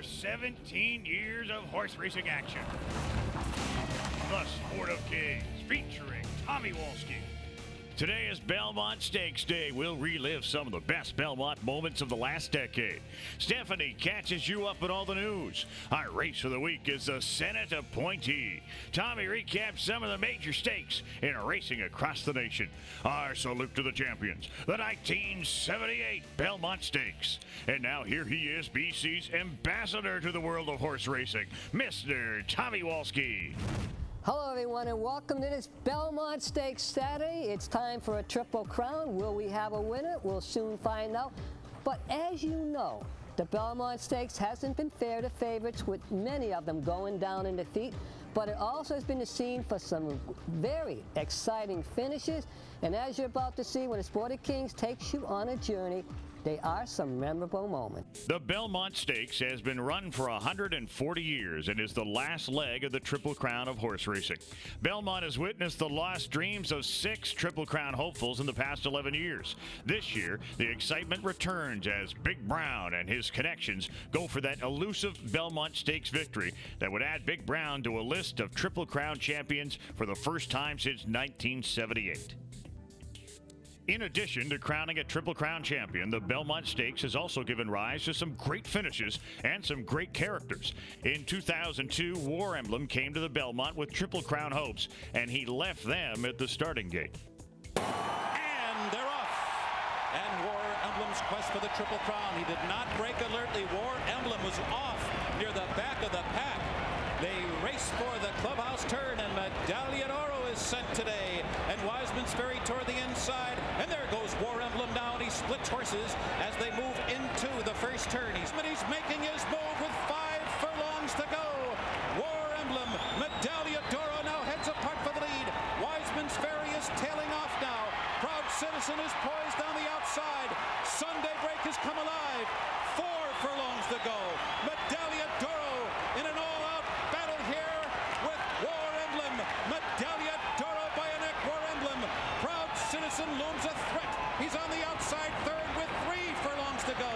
17 years of horse racing action. The Sport of Kings, featuring Tommy Walski. Today is Belmont Stakes Day. We'll relive some of the best Belmont moments of the last decade. Stephanie catches you up with all the news. Our race of the week is the Senate appointee. Tommy recaps some of the major stakes in racing across the nation. Our salute to the champions, the 1978 Belmont Stakes. And now here he is, BC's ambassador to the world of horse racing, Mr. Tommy Walski. Hello everyone and welcome to this Belmont Stakes Saturday. It's time for a Triple Crown. Will we have a winner? We'll soon find out. But as you know, the Belmont Stakes hasn't been fair to favorites, with many of them going down in defeat. But it also has been the scene for some very exciting finishes. And as you're about to see, when the Sport of Kings takes you on a journey, they are some memorable moments. The Belmont Stakes has been run for 140 years and is the last leg of the Triple Crown of horse racing. Belmont has witnessed the lost dreams of 6 Triple Crown hopefuls in the past 11 years. This year, the excitement returns as Big Brown and his connections go for that elusive Belmont Stakes victory that would add Big Brown to a list of Triple Crown champions for the first time since 1978. In addition to crowning a Triple Crown champion, the Belmont Stakes has also given rise to some great finishes and some great characters. In 2002, War Emblem came to the Belmont with Triple Crown hopes, and he left them at the starting gate. And they're off. And War Emblem's quest for the Triple Crown. He did not break alertly. War Emblem was off near the back of the pack. They race for the clubhouse turn, and Medaglia d'Oro is sent today. And Wiseman's Ferry toward the inside. And there goes War Emblem now, and he splits horses as they move into the first turn. He's making his move with 5 furlongs to go. War Emblem, Medaglia d'Oro now heads apart for the lead. Wiseman's Ferry is tailing off now. Proud Citizen is poised down the outside. Sunday Break has come alive. 4 furlongs to go. Medaglia d'Oro in an all-out battle here with War Emblem. Medaglia d'Oro by a neck. War Emblem. Proud Citizen looms a threat. He's on the outside third with 3 furlongs to go.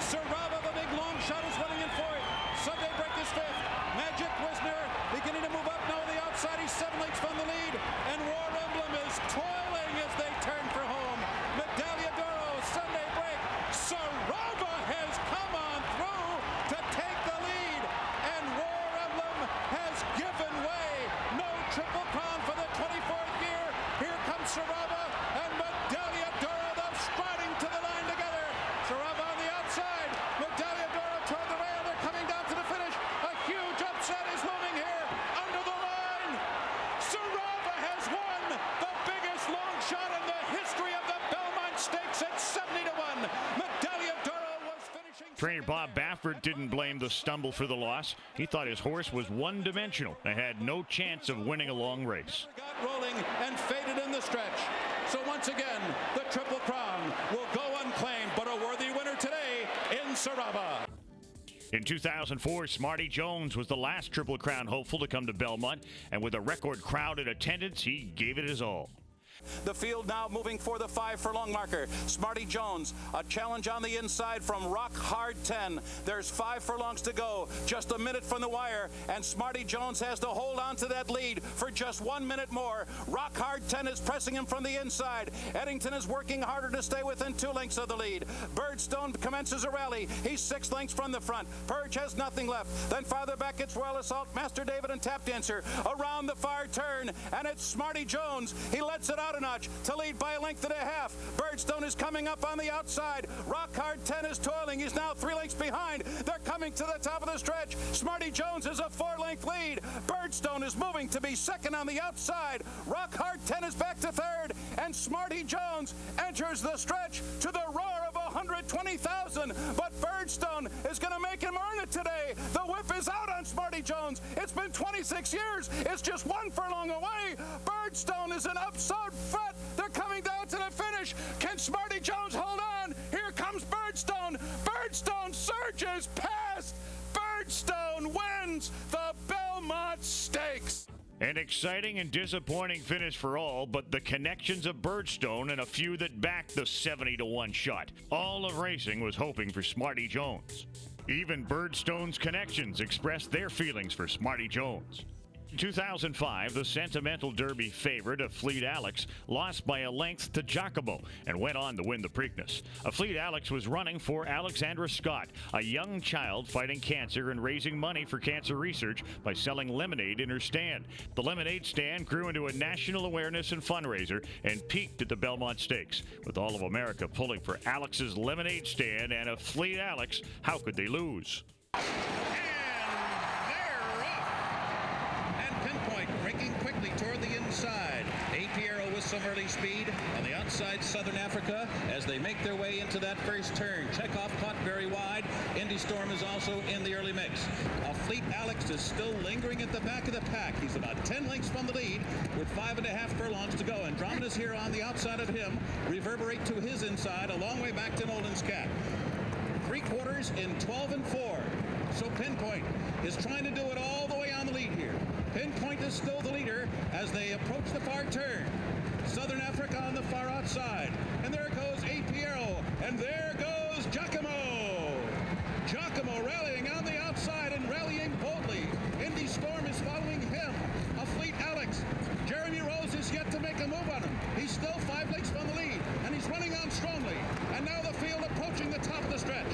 Sarava, the big long shot, is running in fourth. Sunday Break is 5th. Magic Wisner beginning to move up now on the outside. He's 7 lengths from the lead. And War Emblem is toiling as they turn for home. Medaglia d'Oro, Sunday Break. Sarava has come on through to take the lead. And War Emblem has given way. No Triple Crown for the 24th year. Here comes Sarava and Medaglia d'Oro, they're striding to the line together. Sarava on the outside. Medaglia d'Oro toward the rail. They're coming down to the finish. A huge upset is looming here. Under the line. Sarava has won the biggest long shot in the history of the Belmont Stakes at 70-1. Medaglia d'Oro was finishing. Trainer Bob Baffert didn't blame the stumble for the loss. He thought his horse was one-dimensional and had no chance of winning a long race. Got rolling and faded in the stretch. So once again, the Triple Crown will go unclaimed, but a worthy winner today in Sarava. In 2004, Smarty Jones was the last Triple Crown hopeful to come to Belmont, and with a record crowd in attendance, he gave it his all. The field now moving for the 5 furlong marker. Smarty Jones, a challenge on the inside from Rock Hard 10. There's 5 furlongs to go, just a minute from the wire, and Smarty Jones has to hold on to that lead for just 1 minute more. Rock Hard 10 is pressing him from the inside. Eddington is working harder to stay within 2 lengths of the lead. Birdstone commences a rally. He's 6 lengths from the front. Purge has nothing left. Then farther back it's Royal Assault, Master David, and Tap Dancer around the far turn, and it's Smarty Jones. He lets it out a notch to lead by a length and a half. Birdstone is coming up on the outside. Rock Hard 10 is toiling. He's now 3 lengths behind. They're coming to the top of the stretch. Smarty Jones is a 4-length lead. Birdstone is moving to be second on the outside. Rock Hard 10 is back to third, and Smarty Jones enters the stretch to the roar of 120,000. But Birdstone is going to make him earn it today. The whip is out on Smarty Jones. It's been 26 years. It's just 1 furlong away. Birdstone is an upside front. They're coming down to the finish. Can Smarty Jones hold on? Here comes Birdstone. Birdstone surges past. Birdstone wins the Belmont Stakes. An exciting and disappointing finish for all, but the connections of Birdstone and a few that backed the 70-1 shot. All of racing was hoping for Smarty Jones. Even Birdstone's Connections expressed their feelings for Smarty Jones. In 2005, the Sentimental Derby favorite of Fleet Alex lost by a length to Giacomo and went on to win the Preakness. Fleet Alex was running for Alexandra Scott, a young child fighting cancer and raising money for cancer research by selling lemonade in her stand. The lemonade stand grew into a national awareness and fundraiser and peaked at the Belmont Stakes. With all of America pulling for Alex's lemonade stand and a Fleet Alex, how could they lose? Breaking quickly toward the inside. A. Piero with some early speed. On the outside, Southern Africa, as they make their way into that first turn. Chekhov caught very wide. Indy Storm is also in the early mix. Fleet Alex is still lingering at the back of the pack. He's about 10 lengths from the lead with 5.5 furlongs to go. Andromeda's here on the outside of him. Reverberate to his inside, a long way back to Nolan's Cat. 3/4 in 12 and 4. So Pinpoint is trying to do it all the way on the lead here. Pinpoint is still the leader as they approach the far turn. Southern Africa on the far outside. And there goes A. Piero. And there goes Giacomo. Giacomo rallying on the outside and rallying boldly. Indy Storm is following him. Fleet Alex. Jeremy Rose is yet to make a move on him. He's still 5 lengths from the lead. And he's running on strongly. And now the field approaching the top of the stretch.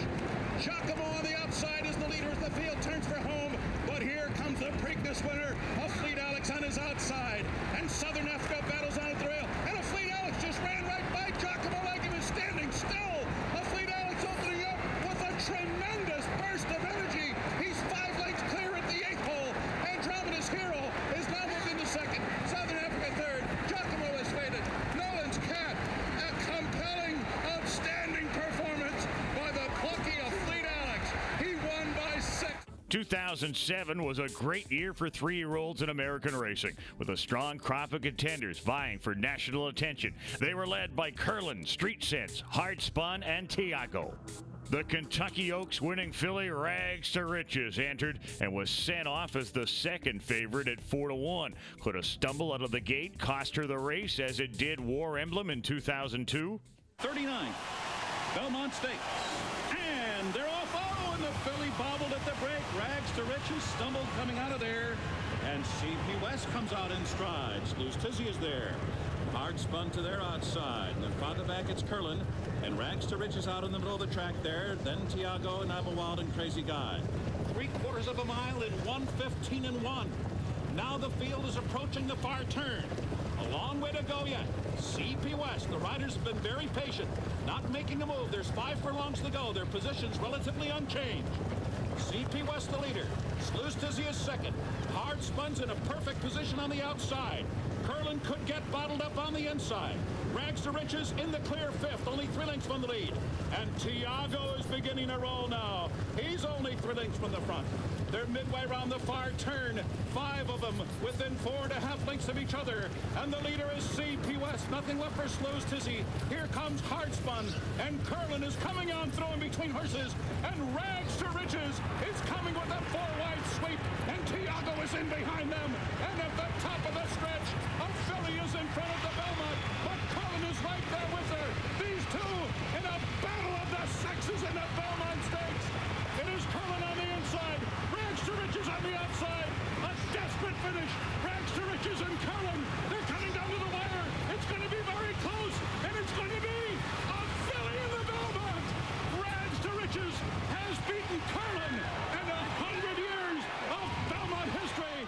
Giacomo on the outside is the leader as the field turns for home. But here comes the Preakness winner, Fleet Alex on his outside. And Southern Africa battles on at the rail. And Fleet Alex just ran right by Giacomo like he was standing still. Fleet Alex opening up with a tremendous burst of energy. He's 5 lengths clear at the 8th hole. Andromeda's Hero is now moved into second. Southern Africa third. Giacomo is faded. Nolan's Cat, a compelling, outstanding performance by the plucky Fleet Alex. He won by 6. 2007 was a great year for 3-year-olds in American racing, with a strong crop of contenders vying for national attention. They were led by Curlin, Street Sense, Hard Spun, and Tiago. The Kentucky Oaks winning filly Rags to Riches entered and was sent off as the second favorite at 4-1. Could a stumble out of the gate cost her the race as it did War Emblem in 2002? 39, Belmont Stakes. And they're off. Oh, and the filly bobbled at the break. Rags to Riches stumbled coming out of there. And C.P. West comes out in stride. Sluice Tizzy is there. Hard Spun to their outside. And then farther back it's Curlin. And Rags to Riches out in the middle of the track there. Then Tiago and I'm a Wild and Crazy Guy. 3/4 of a mile in 1:15 and 1. Now the field is approaching the far turn. A long way to go yet. C.P. West, the riders have been very patient, not making a move. There's 5 furlongs to go. Their positions relatively unchanged. C.P. West the leader. Sluice Tizzy is second. Hard Spun's in a perfect position on the outside. Curlin could get bottled up on the inside. Rags to Riches in the clear 5th, only 3 lengths from the lead. And Tiago is beginning to roll now. He's only 3 lengths from the front. They're midway around the far turn. 5 of them within 4.5 lengths of each other. And the leader is C.P. West. Nothing left for Sluice Tizzy. Here comes Hard Spun. And Curlin is coming on through in between horses. And Rags to Riches is coming with a 4-wide sweep. And Tiago is in behind them. And at the top of the stretch, a filly is in front of the Belmont. But Curlin is right there with her. These two in a battle of the sexes in the Belmont Stakes. It is Curlin on the inside. Rags to Riches on the outside. A desperate finish. Rags to Riches and Curlin. They're coming down to the wire. It's going to be very close. And it's going to be a filly in the Belmont. Rags to Riches has beaten Curlin in 100 years of Belmont history.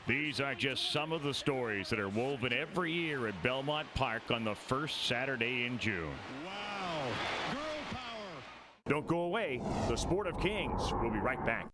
These are just some of the stories that are woven every year at Belmont Park on the first Saturday in June. Wow. Girl power. Don't go away. The Sport of Kings. We'll be right back.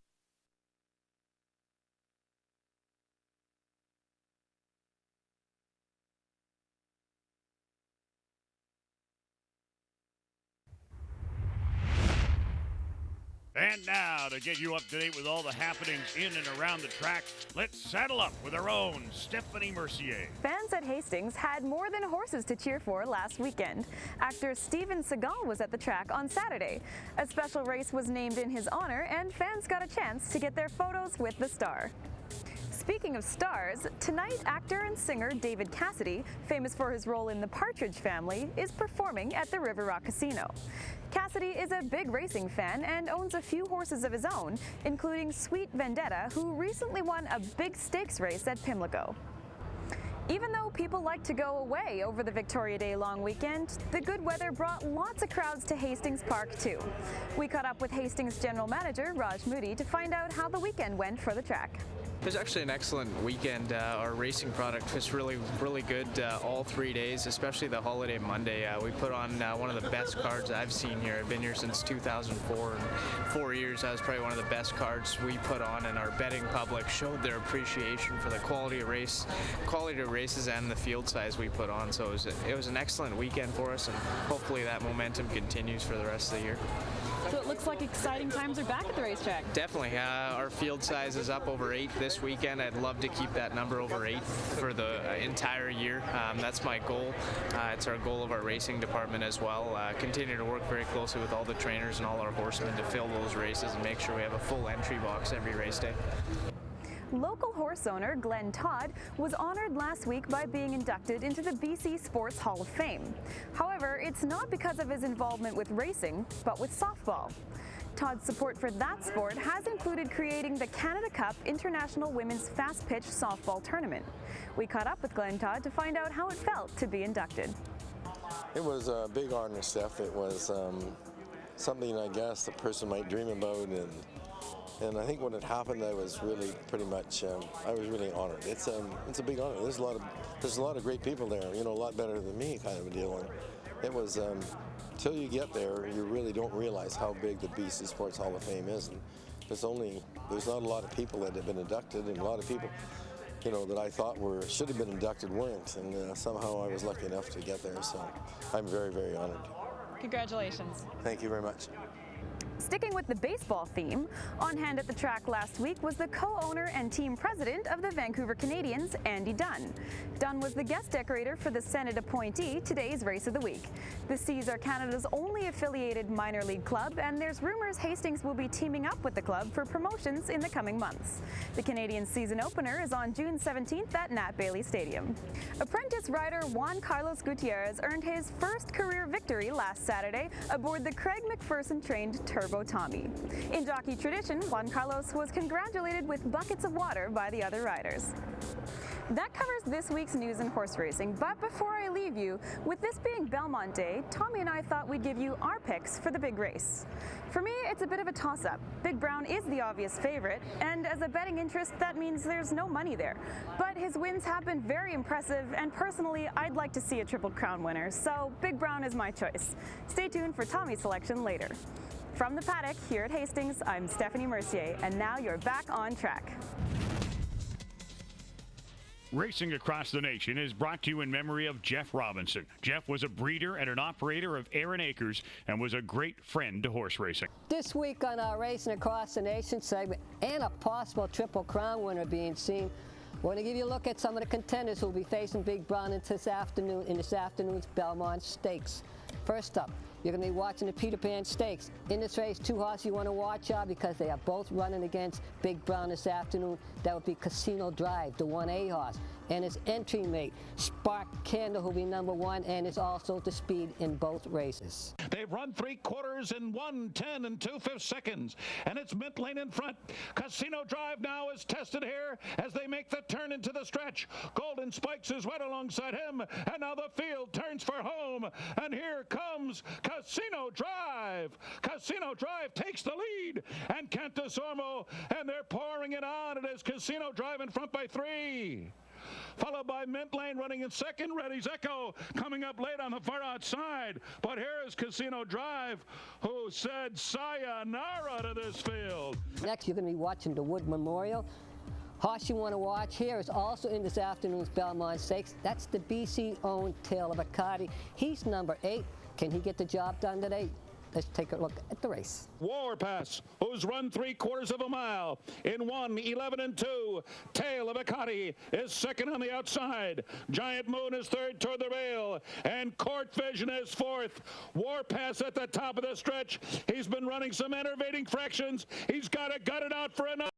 And now, to get you up to date with all the happenings in and around the track, let's saddle up with our own Stephanie Mercier. Fans at Hastings had more than horses to cheer for last weekend. Actor Steven Seagal was at the track on Saturday. A special race was named in his honor, and fans got a chance to get their photos with the star. Speaking of stars, tonight actor and singer David Cassidy, famous for his role in The Partridge Family, is performing at the River Rock Casino. Cassidy is a big racing fan and owns a few horses of his own, including Sweet Vendetta, who recently won a big stakes race at Pimlico. Even though people like to go away over the Victoria Day long weekend, the good weather brought lots of crowds to Hastings Park too. We caught up with Hastings General Manager Raj Moody to find out how the weekend went for the track. It was actually an excellent weekend. Our racing product was really good all 3 days, especially the holiday Monday. We put on one of the best cards I've seen here. I've been here since 2004, and 4 years that was probably one of the best cards we put on, and our betting public showed their appreciation for the quality of races and the field size we put on. So it was an excellent weekend for us, and hopefully that momentum continues for the rest of the year. So it looks like exciting times are back at the racetrack. Definitely. Our field size is up over 8 this weekend. I'd love to keep that number over 8 for the entire year. That's my goal. It's our goal of our racing department as well. Continue to work very closely with all the trainers and all our horsemen to fill those races and make sure we have a full entry box every race day. Local horse owner Glenn Todd was honored last week by being inducted into the BC Sports Hall of Fame. However, it's not because of his involvement with racing, but with softball. Todd's support for that sport has included creating the Canada Cup International Women's Fast Pitch Softball Tournament. We caught up with Glenn Todd to find out how it felt to be inducted. It was a big honor, Steph. It was something I guess a person might dream about, and I think when it happened, I was really pretty much, I was really honored. It's a big honor. There's a lot of great people there, you know, a lot better than me kind of a deal. And it was, till you get there, you really don't realize how big the BC Sports Hall of Fame is. And there's not a lot of people that have been inducted, and a lot of people, you know, that I thought should have been inducted weren't. And somehow I was lucky enough to get there, so I'm very, very honored. Congratulations. Thank you very much. Sticking with the baseball theme, on hand at the track last week was the co-owner and team president of the Vancouver Canadians, Andy Dunn. Dunn was the guest decorator for the Senate appointee, today's race of the week. The Seas are Canada's only affiliated minor league club, and there's rumors Hastings will be teaming up with the club for promotions in the coming months. The Canadian season opener is on June 17th at Nat Bailey Stadium. Apprentice rider Juan Carlos Gutierrez earned his first career victory last Saturday aboard the Craig McPherson-trained Turbo Tommy. In jockey tradition, Juan Carlos was congratulated with buckets of water by the other riders. That covers this week's news in horse racing, but before I leave you, with this being Belmont Day, Tommy and I thought we'd give you our picks for the big race. For me, it's a bit of a toss-up. Big Brown is the obvious favorite, and as a betting interest, that means there's no money there. But his wins have been very impressive, and personally, I'd like to see a Triple Crown winner, so Big Brown is my choice. Stay tuned for Tommy's selection later. From the paddock here at Hastings, I'm Stephanie Mercier, and now you're back on track. Racing across the nation is brought to you in memory of Jeff Robinson. Jeff was a breeder and an operator of Aaron Acres and was a great friend to horse racing. This week on our Racing Across the Nation segment, and a possible Triple Crown winner being seen, we're going to give you a look at some of the contenders who will be facing Big Brown in this afternoon's Belmont Stakes. First up, you're going to be watching the Peter Pan Stakes. In this race, two horses you want to watch out because they are both running against Big Brown this afternoon. That would be Casino Drive, the 1A horse, and his entry mate, Spark Candle, who'll be number 1 and is also the speed in both races. They've run 3/4 in 1:10 and 2/5 seconds, and it's Mint Lane in front. Casino Drive now is tested here as they make the turn into the stretch. Golden Spikes is right alongside him, and now the field turns for home, and here comes Casino Drive. Casino Drive takes the lead, and Cantus Ormo, and they're pouring it on. It is Casino Drive in front by 3. Followed by Mint Lane running in second. Reddy's Echo coming up late on the far outside. But here is Casino Drive, who said sayonara to this field. Next, you're going to be watching the Wood Memorial. Horse you want to watch here is also in this afternoon's Belmont Stakes. That's the BC-owned Tale of a Cardi. He's number 8. Can he get the job done today? Let's take a look at the race. Warpass, who's run 3/4 of a mile in 1:11 and 2. Tale of a Cotty is second on the outside. Giant Moon is third toward the rail, and Court Vision is fourth. Warpass at the top of the stretch. He's been running some enervating fractions. He's got to gut it out for another.